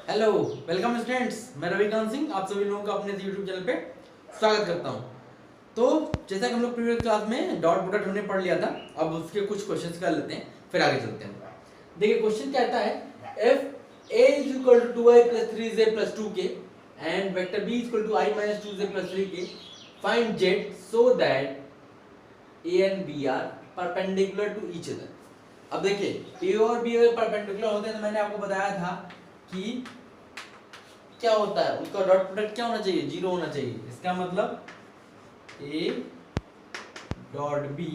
Hello, welcome students. मैं रविकांत सिंह आप सभी लोगों का अपने यूट्यूब चैनल पे स्वागत करता हूं। तो जैसा कि हम लोग प्रीवियस क्लास में डॉट प्रोडक्ट हमने पढ़ लिया था, अब उसके कुछ क्वेश्चंस कर लेते हैं, फिर आगे चलते हैं। देखिए क्वेश्चन कहता है if a is equal to 2i plus 3z plus 2k and vector b is equal to i minus 2z plus 3k, find z so that a and b are perpendicular to each other. अब देखिए a और b अगर perpendicular होते हैं तो मैंने आपको बताया था कि क्या होता है, उसका डॉट प्रोडक्ट क्या होना चाहिए, जीरो होना चाहिए। इसका मतलब a dot b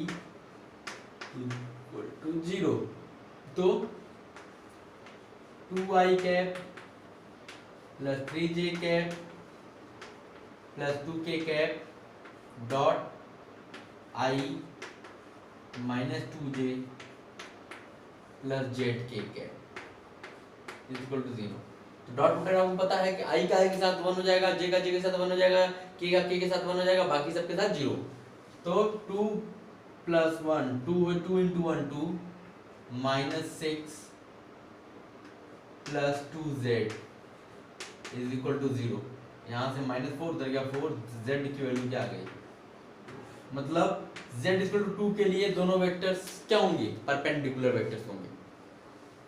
equal to zero. तो 2i cap plus 3j cap plus 2k cap dot i minus 2j plus zk cap equal to zero. तो डॉट प्रोडक्ट आपको पता है कि i का i के साथ 1 हो जाएगा, j का j के साथ 1 हो जाएगा, k का k के साथ 1 हो जाएगा, बाकी सबके साथ जीरो। तो 2 plus 1 2 into 1 2 minus 6 plus 2z is equal to zero. यहाँ से माइनस 4 उधर गया 4, z की वैल्यू क्या आ गई, मतलब z इक्वल टू 2 के लिए दोनों वेक्टर्स क्या होंगे, परपेंडिकुलर वेक्टर्स होंगे।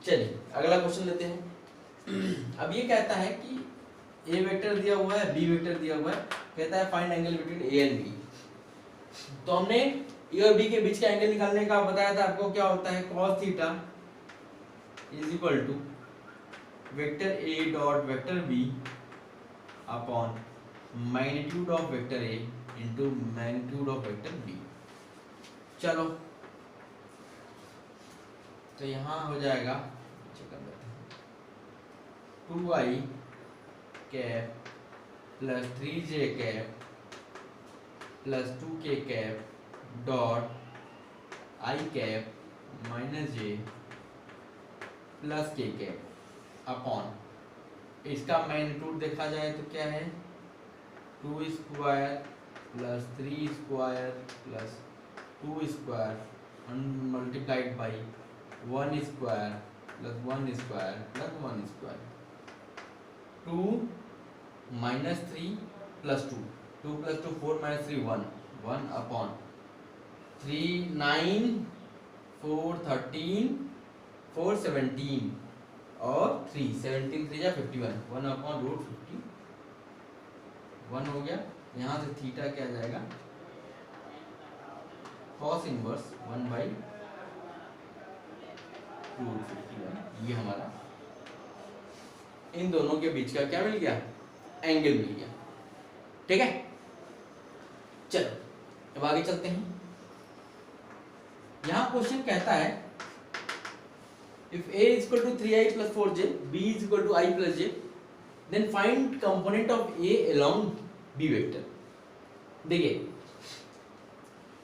चलिए अगला क्वेश्चन लेते हैं। अब ये कहता है कि a वेक्टर दिया हुआ है, b वेक्टर दिया हुआ है, कहता है find angle between a and b। तो हमने ए और बी के बीच का एंगल निकालने का बताया था आपको, क्या होता है cos theta is equal to vector a dot vector b upon magnitude of vector a into magnitude of vector b। चलो तो यहाँ हो जाएगा 2i cap plus 3j cap plus 2k cap dot i cap minus j plus k cap upon, इसका magnitude देखा जाए तो क्या है 2 square plus 3 square plus 2 square multiplied by 1 square plus 1 square plus 1 square. 2 minus 3 plus 2, 2 plus 2 4 minus 3 1, 1 upon 3 9 4 13 4 17 और 3 17 3 या 51, 1 upon root 51 हो गया। यहाँ से थीटा क्या आ जाएगा cos इनवर्स 1 बाई रूट 51। ये हमारा इन दोनों के बीच का क्या मिल गया, एंगल मिल गया। ठीक है, चलो अब आगे चलते हैं। यहां क्वेश्चन कहता है if a is equal to 3i plus 4j, b is equal to i plus j, then find component of a along b vector। देखिए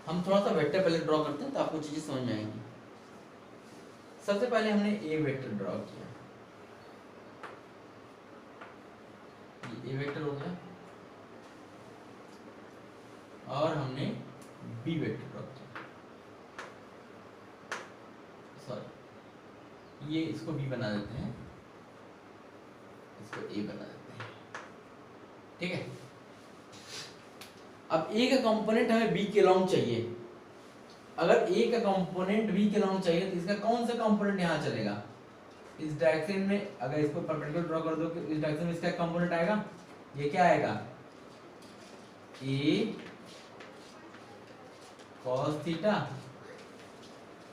हम थोड़ा सा वेक्टर पहले ड्रॉ करते हैं तो आपको चीजें समझ में आएंगी। सबसे पहले हमने a वेक्टर ड्रॉ किया, ये a वेक्टर हो गया, और हमने b वेक्टर ड्रॉ किया, सॉरी ये इसको b बना देते हैं, इसको a बना देते हैं। ठीक है, अब a का कंपोनेंट हमें b के लॉन्ग चाहिए। अगर a का कंपोनेंट b के लॉन्ग चाहिए तो इसका कौन सा कंपोनेंट यहाँ चलेगा, इस डायरेक्शन में अगर इसको परपेंडिकुलर ड्रॉ कर दो तो इस डायरेक्शन में इसका कंपोनेंट आएगा, ये क्या आएगा a cos थीटा,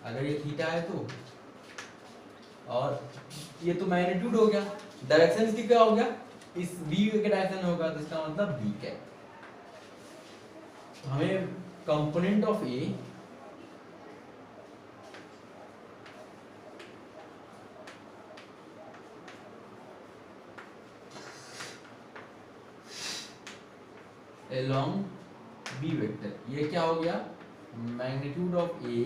अगर ये थीटा है तो, और ये तो मैग्नीट्यूड हो गया, डायरेक्शन इसकी क्या हो गया, इस b के डायरेक्शन में होगा, तो इसका मतलब b क्या है। तो हमें component of a along b vector, ये क्या हो गया magnitude of a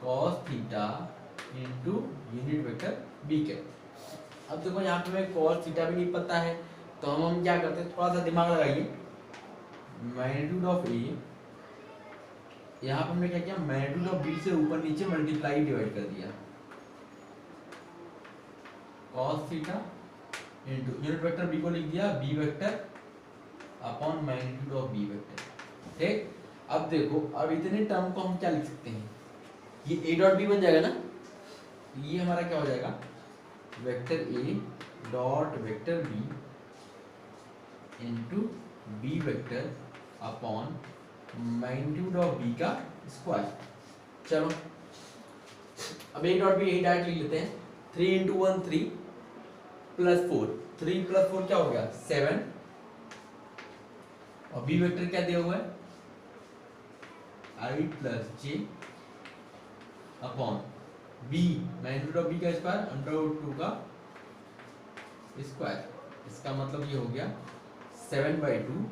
cos theta into unit vector b के। अब देखो यहाँ पे हमें cos थीटा भी नहीं पता है, तो हम क्या करते हैं, थोड़ा सा दिमाग लगाइए। मैग्नीट्यूड ऑफ a, यहाँ पर हमने क्या किया, मैग्नीट्यूड ऑफ b से ऊपर नीचे मल्टीप्लाई डिवाइड कर दिया, cos theta into unit vector B को लिख दिया B vector upon magnitude of B vector. ठीक, अब देखो, अब इतने टर्म को हम क्या लिख सकते हैं, ये ए डॉट बी बन जाएगा ना, ये हमारा क्या हो जाएगा, vector A dot vector B into B vector upon magnitude of B का स्क्वायर। चलो अब ए डॉट बी डायरेक्ट लिख लेते हैं, 3 इंटू 1 3 प्लस 4, 3 प्लस 4 क्या हो गया 7, और बी वेक्टर क्या दिया हुआ है I plus J upon B magnitude of B का स्क्वायर अंडर रूट 2 का स्क्वायर। इसका मतलब ये हो गया 7/2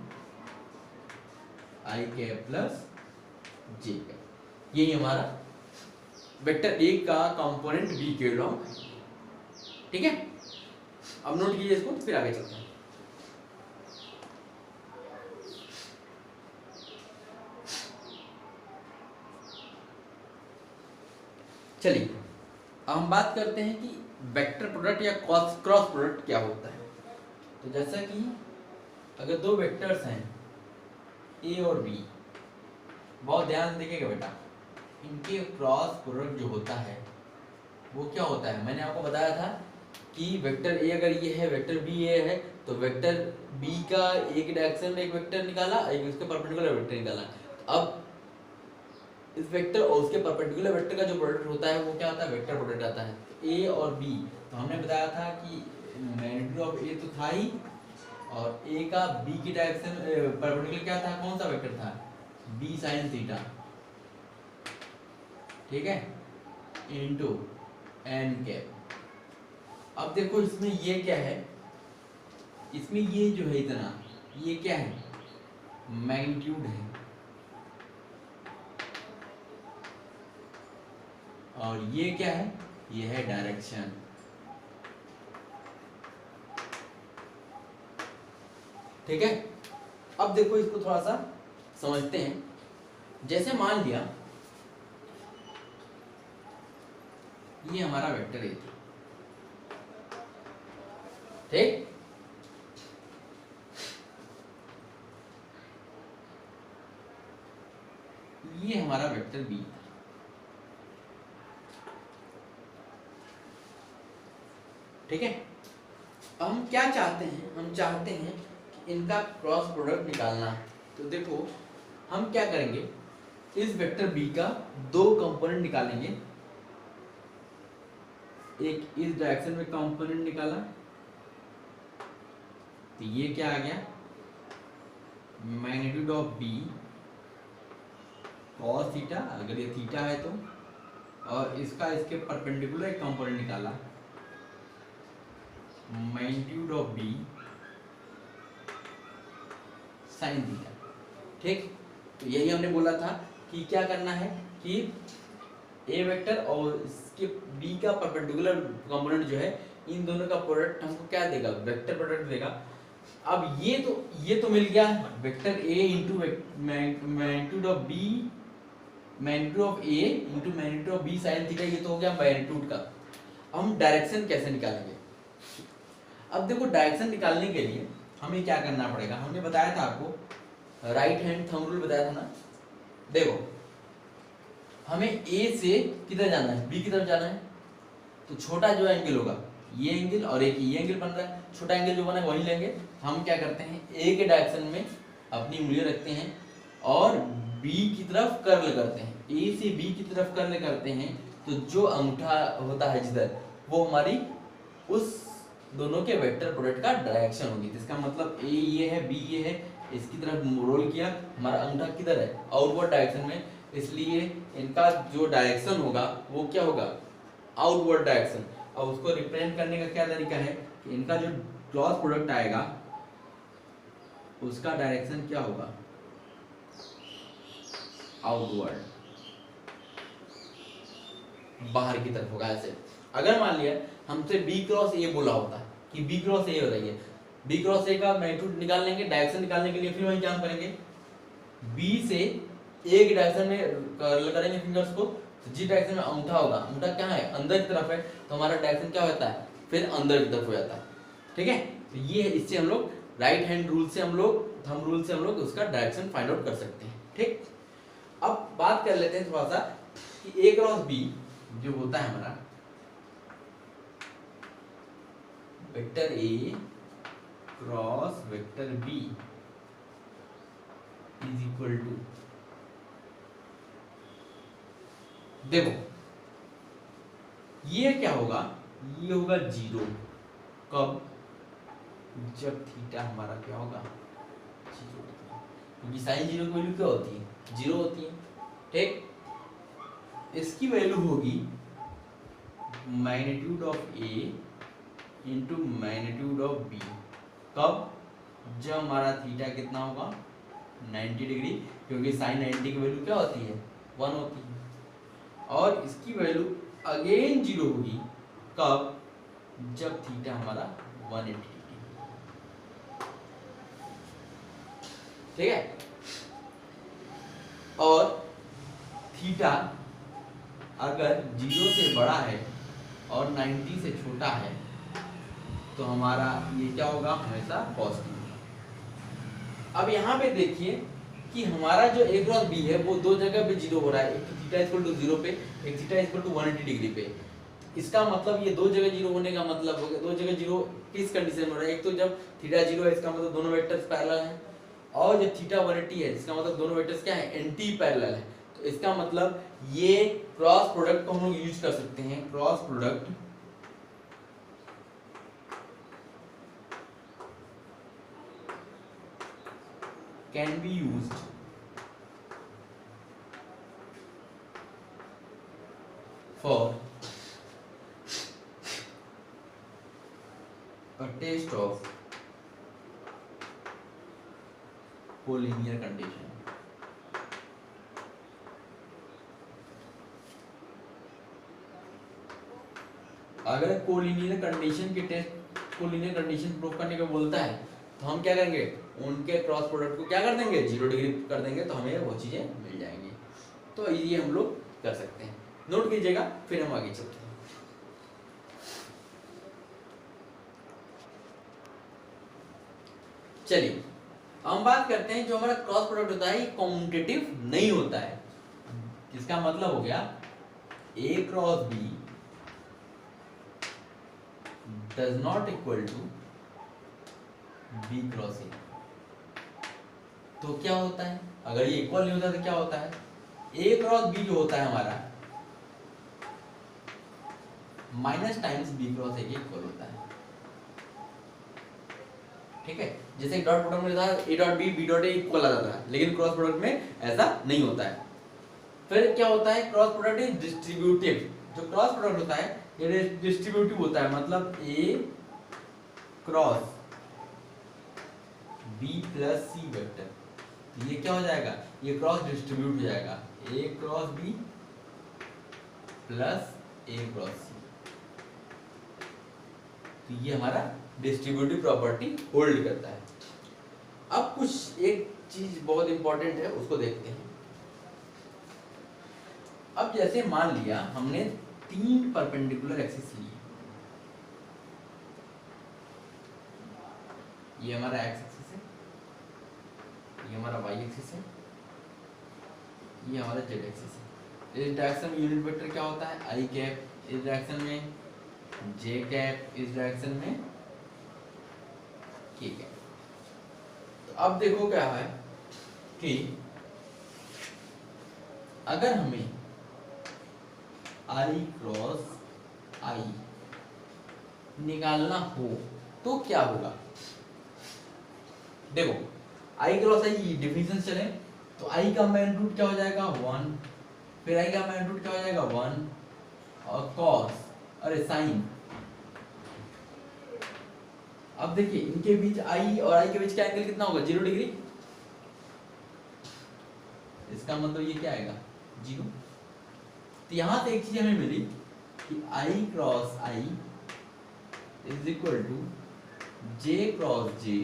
I cap plus J cap. यही हमारा वेक्टर ए का कंपोनेंट बी के लॉन्ग। ठीक है, अब नोट कीजिए इसको, फिर आगे चलते हैं। चलिए अब हम बात करते हैं कि वेक्टर प्रोडक्ट या क्रॉस प्रोडक्ट क्या होता है। तो जैसा कि अगर दो वेक्टर्स हैं ए और बी, बहुत ध्यान से देखिएगा बेटा, इनके क्रॉस प्रोडक्ट जो होता है वो क्या होता है। मैंने आपको बताया था कि वेक्टर ए अगर ये है, वेक्टर बी ये है, तो वेक्टर बी का एक डायरेक्शन में एक वेक्टर निकाला, एक उसके परपेंडिकुलर वेक्टर निकाला। अब इस वेक्टर और उसके परपेंडिकुलर वेक्टर का जो प्रोडक्ट होता है वो क्या होता है, वेक्टर प्रोडक्ट आता है। ए और बी, तो हमने बताया था कि मैग्नीट्यूड ऑफ ए तो था ही, और ए का बी की डायरेक्शन परपेंडिकुलर क्या था, कौन सा वेक्टर था, बी साइन थीटा। ठीक है, इनटू एन कैप। अब देखो इसमें ये क्या है, इसमें ये जो है इतना, ये क्या है, मैग्नीट्यूड है, और ये क्या है, ये है डायरेक्शन। ठीक है, अब देखो इसको थोड़ा सा समझते हैं। जैसे मान लिया ये हमारा वेक्टर ए था, ठीक, ये हमारा वेक्टर बी था। ठीक है, अब हम क्या चाहते हैं, हम चाहते हैं कि इनका क्रॉस प्रोडक्ट निकालना है। तो देखो हम क्या करेंगे, इस वेक्टर बी का दो कंपोनेंट निकालेंगे, एक इस डायरेक्शन में कंपोनेंट निकाला, तो ये क्या आ गया, magnitude of B cos theta, अगर ये थीटा है तो, और इसका इसके परपेंडिकुलर एक कंपोनेंट निकाला, magnitude of B sine theta. ठीक, तो यही हमने बोला था कि क्या करना है कि ए वेक्टर और इसके बी का परपेंडिकुलर कंपोनेंट जो है, इन दोनों का प्रोडक्ट हमको क्या देगा, वेक्टर प्रोडक्ट देगा। अब ये तो मिल गया vector A into magnitude of B, magnitude of A into magnitude of B sine theta, ये तो हो गया मैग्नीट्यूड का। अब हम डायरेक्शन कैसे निकालेंगे। अब देखो डायरेक्शन निकालने के लिए हमें क्या करना पड़ेगा, हमने बताया था आपको, राइट हैंड थंब रूल बताया था ना। देखो हमें ए से किधर जाना है, बी की तरफ जाना है, तो छोटा जो एंगल होगा ये एंगल, और एक ये एंगल बन रहा है, छोटा एंगल जो बना है वही लेंगे। हम क्या करते हैं, ए के डायरेक्शन में अपनी उंगली रखते हैं और बी की तरफ कर्ल करते हैं, ए से बी की तरफ कर्ल करते हैं, तो जो अंगूठा होता है जिधर, वो हमारी उस दोनों के वेक्टर प्रोडक्ट का डायरेक्शन होगी। इसका मतलब ए ये है, बी ये है, इसकी तरफ रोल किया, हमारा अंगूठा किधर है, आउटवर्ड डायरेक्शन में, इसलिए इनका जो डायरेक्शन होगा वो क्या होगा, आउटवर्ड डायरेक्शन। अब उसको रिप्रेजेंट करने का क्या तरीका है कि इनका जो क्रॉस प्रोडक्ट आएगा उसका डायरेक्शन क्या होगा, आउटवर्ड, बाहर की तरफ होगा। ऐसे अगर मान लिया हमसे बी क्रॉस ए बोला होता कि बी क्रॉस ए हो रही है, बी क्रॉस ए का मैग्नीट्यूड निकाल लेंगे, डायरेक्शन निकालने के लिए फिर वही काम करेंगे, बी से ए के डायरेक्शन में कर्ल करेंगे फिंगर्स को, तो जिस डायरेक्शन में अंगूठा होगा, अंगूठा क्या है, अंदर की तरफ है, तो हमारा डायरेक्शन क्या होता है, फिर अंदर की तरफ हो जाता है। ठीक है, तो ये इससे हम लोग राइट हैंड रूल से हम लोग थंब रूल से हम लोग उसका डायरेक्शन फाइंड आउट कर सकते हैं। ठीक, अब बात कर लेते हैं थोड़ा सा कि ए क्रॉस बी जो होता है हमारा vector A cross vector B is equal to, देखो ये क्या होगा, ये होगा 0 कब, जब थीटा हमारा क्या होगा 0, क्योंकि साइन 0 की वैल्यू क्या होती है 0 होती है। ठीक, इसकी वैल्यू होगी magnitude of A into magnitude of B, कब, जब हमारा थीटा कितना होगा 90 डिग्री, क्योंकि साइन 90 की वैल्यू क्या होती है 1 होती है, और इसकी वैल्यू अगेन 0 होगी कब, जब थीटा हमारा 180 डिग्री। ठीक है, और थीटा अगर 0 से बड़ा है और 90 से छोटा है तो हमारा ये क्या होगा हमेशा पॉजिटिव। अब यहाँ पे देखिए कि हमारा जो ए क्रॉस बी है वो दो जगह पे 0 हो रहा है, एक तो थीटा इक्वल टू 0 पे, एक थीटा इक्वल टू 180 डिग्री पे। इसका मतलब ये दो जगह 0 होने का मतलब हो गया, दो जगह 0 किस कंडीशन में हो रहा है, एक तो जब थीटा 0 है इसका मतलब दोनों वेक्टर्स पैरेलल हैं, और जब थीटा 180 है इसका मतलब दोनों वेक्टर्स क्या है एंटी पैरेलल है। तो इसका मतलब ये क्रॉस प्रोडक्ट को हम लोग यूज कर सकते हैं, cross product can be used for a test of collinear condition। अगर कोलिनियर कंडीशन के टेस्ट कोलिनियर कंडीशन प्रूव करने को बोलता है तो हम क्या करेंगे, उनके क्रॉस प्रोडक्ट को क्या कर देंगे 0 डिग्री कर देंगे, तो हमें वो चीजें मिल जाएंगी। तो ये हम लोग कर सकते हैं, नोट कीजिएगा, फिर हम आगे चलते हैं। चलिए हम बात करते हैं जो हमारा क्रॉस प्रोडक्ट होता है ये कॉम्यूटेटिव नहीं होता है, इसका मतलब हो गया A cross B does not equal to B cross A. तो क्या होता है, अगर ये इक्वल नहीं होता तो क्या होता है, ए क्रॉस बी जो होता है हमारा minus times B cross A के इक्वल होता है। ठीक है, जैसे डॉट प्रोडक्ट में था A dot B dot A equal आ जाता है, लेकिन क्रॉस प्रोडक्ट में ऐसा नहीं होता है। फिर क्या होता है, क्रॉस प्रोडक्ट इज डिस्ट्रीब्यूटिव। जो क्रॉस प्रोडक्ट होता है ये डिस्ट्रीब्यूटिव होता है, मतलब ए cross B plus C vector, तो ये क्या हो जाएगा, ये क्रॉस डिस्ट्रीब्यूट हो जाएगा, ए क्रॉस बी प्लस ए क्रॉस सी, तो ये हमारा डिस्ट्रीब्यूटिव प्रॉपर्टी होल्ड करता है। अब कुछ एक चीज बहुत इंपॉर्टेंट है उसको देखते हैं। अब जैसे मान लिया हमने 3 परपेंडिकुलर एक्सिस ली, ये हमारा एक्स एक्सिस है, ये हमारा वाई एक्सिस है, ये हमारा जेड एक्सिस है। इस डायरेक्शन में यूनिट वेक्टर क्या होता है आई कैप, इस डायरेक्शन में जे कैप, इस डायरेक्शन में के कैप। तो अब देखो क्या है कि अगर हमें आई क्रॉस आई निकालना हो तो क्या होगा, देखो आई क्रॉस आई डिफिनेशन चले तो आई का मैग्नीट्यूड क्या हो जाएगा 1, फिर आई का मैग्नीट्यूड क्या हो जाएगा 1 और कॉस अरे साइन। अब देखिए इनके बीच आई और आई के बीच का एंगल कितना होगा 0 डिग्री, इसका मतलब ये क्या आएगा 0। तो यहां से एक चीज हमें मिली कि I cross I is equal to J cross J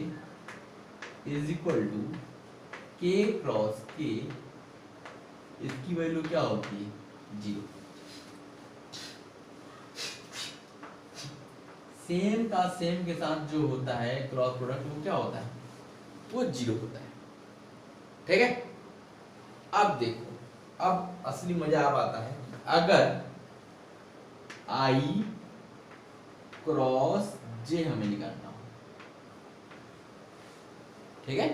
is equal to K cross K, इसकी वैल्यू क्या होती है 0। सेम का सेम के साथ जो होता है क्रॉस प्रोडक्ट वो क्या होता है, वो 0 होता है। ठीक है, अब देखो, अब असली मजा अब आता है, अगर I क्रॉस J हमें निकालना हो। ठीक है,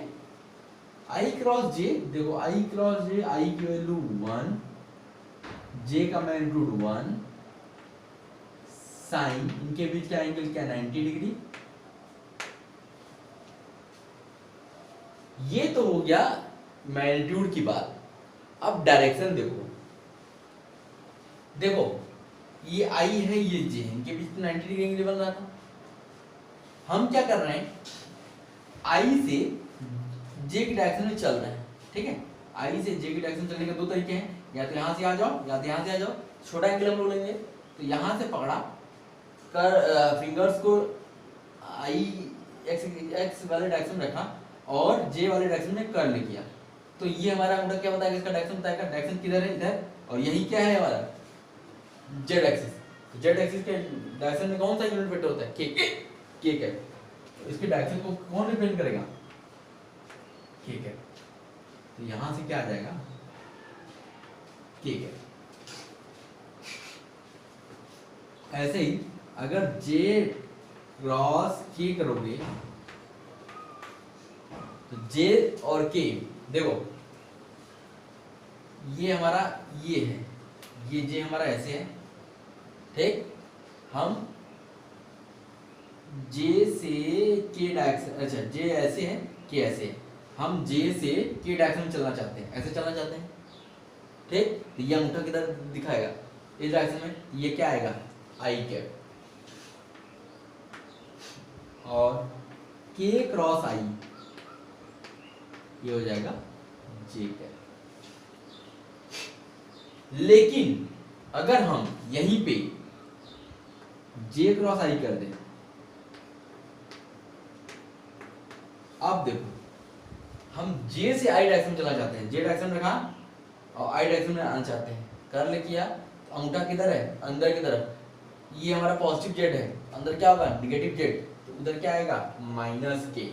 I क्रॉस J, देखो I क्रॉस J, I की वैल्यू 1, J का मैग्नीट्यूड 1, साइन इनके बीच का एंगल क्या 90 डिग्री। ये तो हो गया मैग्नीट्यूड की बात। अब डायरेक्शन देखो, देखो ये I है ये J है, इनके बीच 90 डिग्री एंगल बन रहा था। हम क्या कर रहे हैं, I से J की डायरेक्शन में चल रहे हैं। ठीक है, I से J की डायरेक्शन चलने के दो तरीके हैं, या तो यहाँ से आ जाओ या तो यहाँ से आ जाओ। छोटा एंगल हम लोग लेंगे तो यहाँ से पकड़ा कर फिंगर्स को I x वाले डायरेक्शन में रखा और J वाले डायरेक्शन में कर्ल किया, तो ये हमारा अंगूठा क्या बताएगा, इसका डायरेक्शन बताएगा। डायरेक्शन किधर है, इधर, और यही क्या है हमारा जेड एक्सिस। तो जेड एक्सिस के डायरेक्शन में कौन सा यूनिट वेक्टर होता है, के है। तो इसके डायरेक्शन को कौन रिप्रेजेंट करेगा, के है। तो यहां से क्या आ जाएगा, के है। ऐसे ही अगर जे क्रॉस के करोगे तो जे और के, देखो ये हमारा ये है, ये जे हमारा ऐसे है। ठीक, हम जे से के डायरेक्शन, अच्छा जे ऐसे है के ऐसे है, हम जे से के डायरेक्शन में चलना चाहते हैं, ऐसे चलना चाहते हैं। ठीक, तो ये अंगूठा किधर दिखाएगा, इस डायरेक्शन में, ये क्या आएगा आई कैप, और के क्रॉस आई ये हो जाएगा जे कैप। लेकिन अगर हम यहीं पे जे क्रॉस आई कर दें, अब देखो हम जे से आई डायरेक्शन चलना चाहते हैं, जे डायरेक्शन रखा और आई डायरेक्शन में आना चाहते हैं, कर ले किया, तो अंगूठा किधर है, अंदर की तरफ। ये हमारा पॉजिटिव जेड है, अंदर क्या होगा निगेटिव जेड, तो उधर क्या आएगा माइनस के।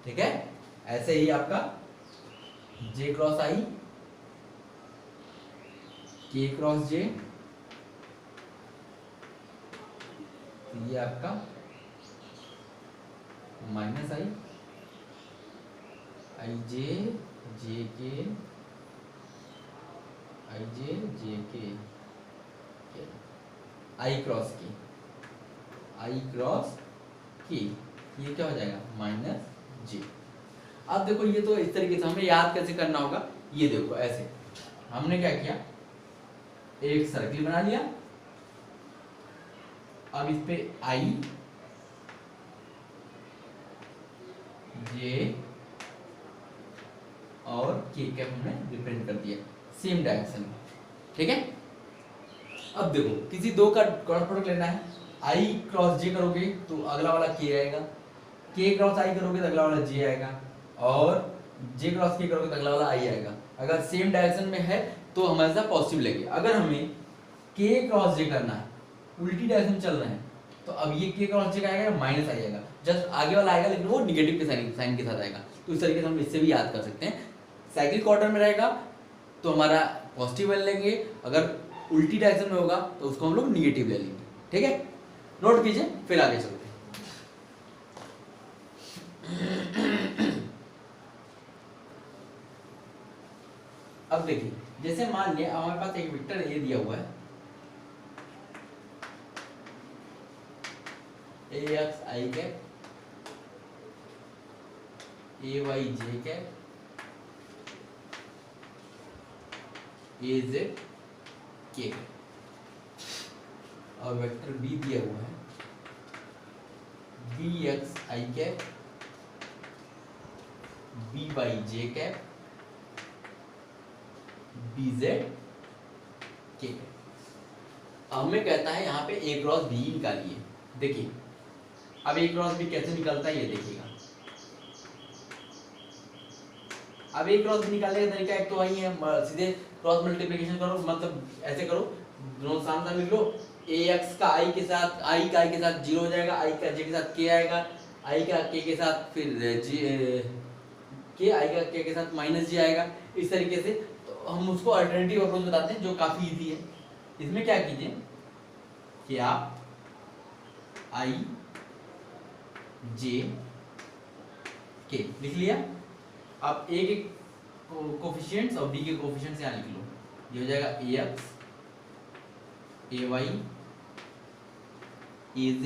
ठीक है, ऐसे ही आपका जे क्रॉस आई, के क्रॉस जे, ये आपका माइनस आई, आई जे के, आई जे के, आई क्रॉस के, आई क्रॉस के, ये क्या हो जाएगा माइनस जे। अब देखो ये तो इस तरीके से हमें याद कैसे करना होगा, ये देखो ऐसे हमने क्या किया, एक सर्किल बना लिया। अब इस पे आई जे और के कैप हमने रिप्रेजेंट कर दिया सेम डायरेक्शन में। ठीक है, अब देखो किसी दो का क्रॉस प्रोडक्ट लेना है, आई क्रॉस जे करोगे तो अगला वाला के आएगा, के क्रॉस आई करोगे तो अगला वाला जे आएगा, और जे क्रॉस के करोगे तो अगला वाला आई आएगा। अगर सेम डायरेक्शन में है तो हमेशा पॉजिटिव लेंगे। अगर हमें के क्रॉस जे करना है, उल्टी डायरेक्शन चल रहे हैं, तो अब ये के क्रॉस जे का आएगा माइनस आई आएगा, जस्ट आगे वाला आएगा लेकिन वो निगेटिव के साइन के साथ आएगा। तो इस तरीके से हम इससे भी याद कर सकते हैं। साइकिल क्वार्टर में रहेगा तो हमारा पॉजिटिव वैल्यू लेंगे, अगर उल्टी डायरेक्शन में होगा तो उसको हम लोग निगेटिव ले लेंगे। ठीक है, नोट कीजिए, फिर आगे चलते हैं। अब देखिए, जैसे मान लिया हमारे पास एक वेक्टर ए दिया हुआ है, ax i cap, ay j cap, az k, और वेक्टर b दिया हुआ है bx i cap, by j cap, bz k। हमें कहता है यहाँ पे a क्रॉस b निकालिए। देखिए अब a क्रॉस b कैसे निकलता है ये देखिएगा। अब a क्रॉस b निकालने का तरीका एक तो वही है, सीधे क्रॉस मल्टीप्लिकेशन करो, मतलब ऐसे करो, दोनों सामने लिख लो, ax का i के साथ, i का i के साथ 0 हो जाएगा, i का j के साथ k आएगा, i का k के साथ फिर k, i का k के साथ माइनस j आएगा। इस तरीके से तो हम उसको अल्टरनेटिव अप्रोच बताते हैं जो काफी इजी है। इसमें क्या कीजिए कि आप i j k लिख लिया। आप a के कोफिशिएंट्स और b के कोफिशिएंट्स यहाँ लिख लो। ये हो जाएगा ax, ay, az,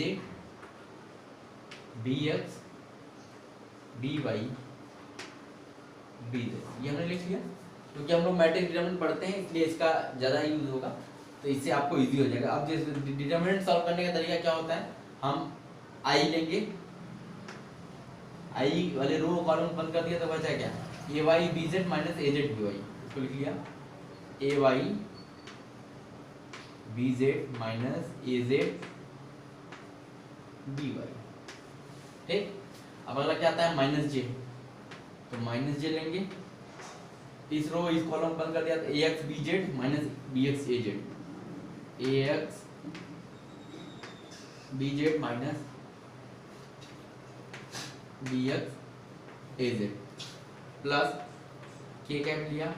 bx, by, bz। ये हमने लिख लिया क्योंकि हम लोग मैट्रिक्स डिटरमिनेंट पढ़ते हैं इसलिए इसका ज़्यादा यूज होगा, तो इससे आपको इजी हो जाएगा। अब जैसे डिटरमिनेंट सॉल्व करने का तरीका क्या होता है, हम i लेंगे, i वाले रो कॉलम बंद कर दिया तो बचा क्या, ay bz minus az by। इसको लिख लिया ay bz minus az by। ठीक, अब अगला क्या आता है माइनस j, तो माइनस j लेंगे, इस रो इस कॉलम बंद कर दिया तो ax bz minus bx az, ax bz minus bx az plus k cap लिया,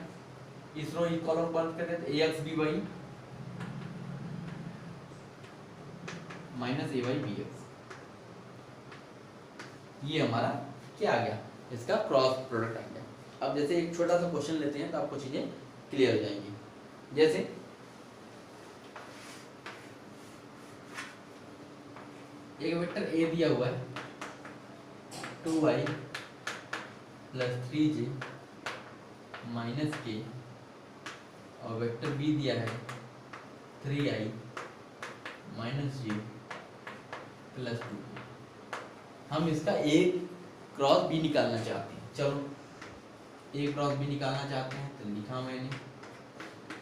इस रो इस कॉलम बंद कर दिया तो ax by minus ay bx। ये हमारा क्या आ गया, इसका क्रॉस प्रोडक्ट आ गया। अब जैसे एक छोटा सा क्वेश्चन लेते हैं तो आपको चीजें क्लियर हो जाएंगी। जैसे एक वेक्टर a दिया हुआ है 2y plus 3j minus k और वेक्टर b दिया है 3i माइनस j प्लस 2। हम इसका a क्रॉस b निकालना चाहते हैं। चलो a क्रॉस b निकालना चाहते हैं तो लिखा मैंने,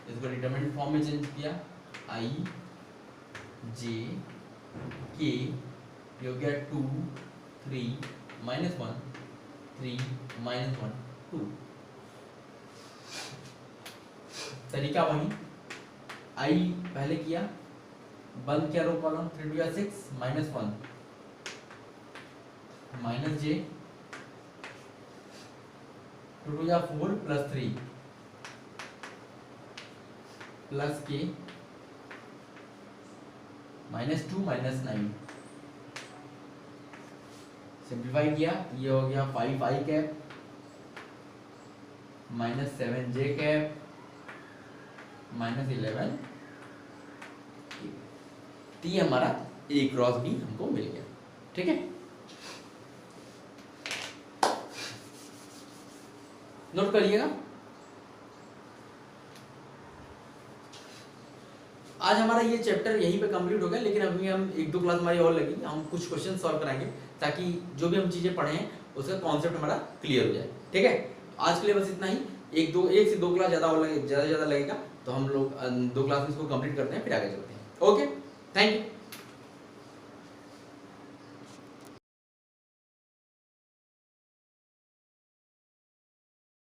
इसको डिटरमिनेंट फॉर्म में चेंज किया, i j k हो गया 2 3 माइनस 1 3 माइनस 1 2। तरीका वही, i पहले किया, बंद किया row column 3 2 6 minus 1 minus j 2 2 4 plus 3 plus k minus 2 minus 9। Simplify किया, ये हो गया 5i cap minus 7j cap minus 11। तो ये हमारा a क्रॉस b हमको मिल गया। ठीक है, नोट करिएगा। आज हमारा ये चैप्टर यहीं पे कंप्लीट हो गया, लेकिन अभी हम 1-2 क्लास हमारी और लगी, हम कुछ क्वेश्चन सॉल्व कराएंगे ताकि जो भी हम चीजें पढ़े हैं उसका कॉन्सेप्ट हमारा क्लियर हो जाए। ठीक है, आज के लिए बस इतना ही। 1 से 2 क्लास ज़्यादा और ज़्यादा लगेगा तो हम लोग 2 क्लास में इसको कंप्लीट करते हैं, फिर आगे चलते हैं। Okay, thank you.